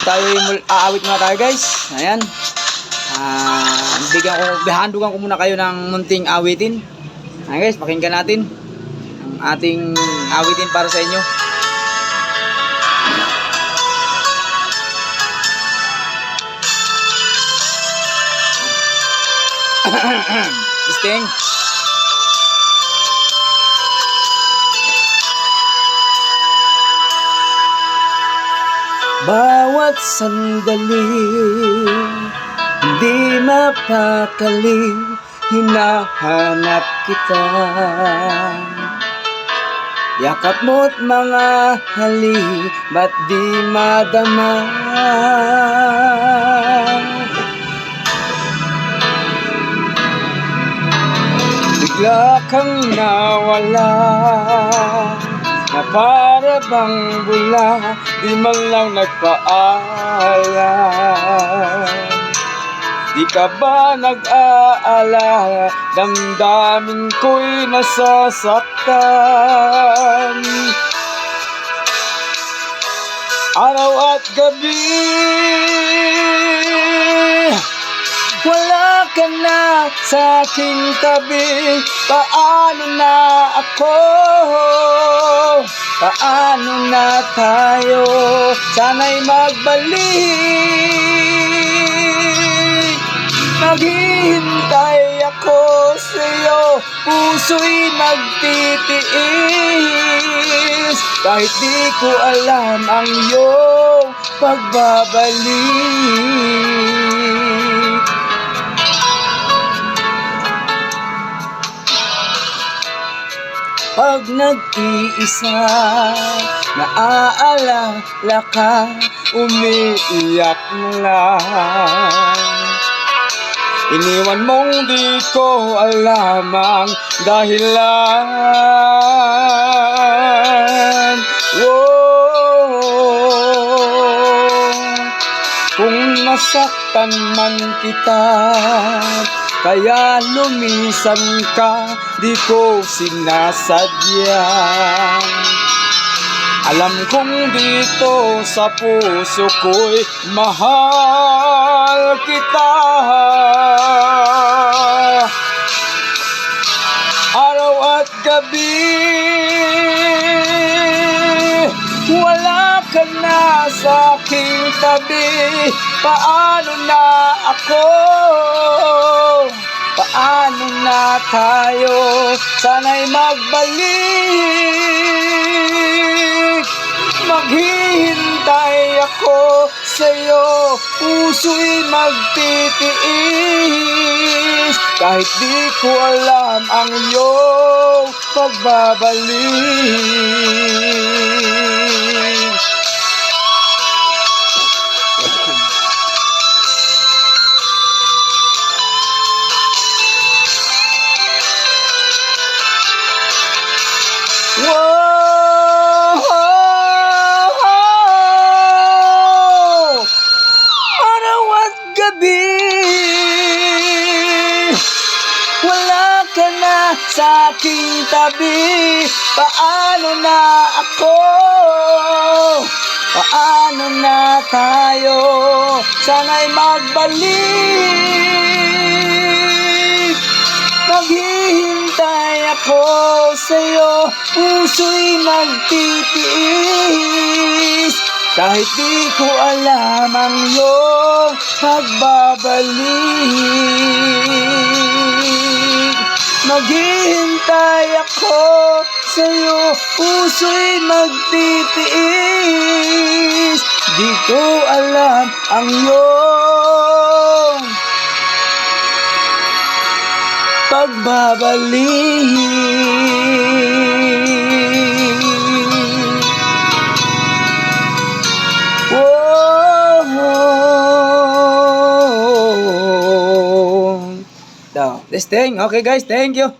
Tayo aawit muna tayo guys. Ayan. Bihandugan ko muna kayo ng munting awitin. Ayan guys, pakinggan natin ang ating awitin para sa inyo. Sting. Bawat sandali, hindi mapakali, hinahanap kita. Yakap mo't mga hali, ba't di madama? Bigla kang nawala, na para bang bula, di man lang nagpaalam. Di ka ba nag-aalala, damdamin ko'y nasasaktan. Araw at gabi, wala ka na sa aking tabi. Paano na ako? Paano na tayo? Sana'y magbalik. Maghihintay ako sa'yo, puso'y nagtitiis. Kahit di ko alam ang iyong pagbabalik. Pag nag-iisa, naaalala ka, umiiyak na lang. Iniwan mong di ko alam ang dahilan. Kung nasaktan man kita, kaya lumisan ka, di ko sinasadya. Alam kong dito sa puso ko'y mahal kita. Araw at gabi, wala ka na sa aking tabi. Paano na ako? Paano na tayo? Sana'y magbalik. Maghihintay ako sa'yo, puso'y magtitiis. Kahit di ko alam ang iyong pagbabalik. Araw at gabi, wala ka na sa aking tabi. Paano na ako? Paano na tayo? Sana'y magbalik. Maghihintay ako sa'yo, puso'y magtitiis. Kahit di ko alam ang iyong pagbabalik. Maghihintay ako sa'yo, puso'y magtitiis. Di ko alam ang iyong pagbabalik. This thing, okay guys, thank you.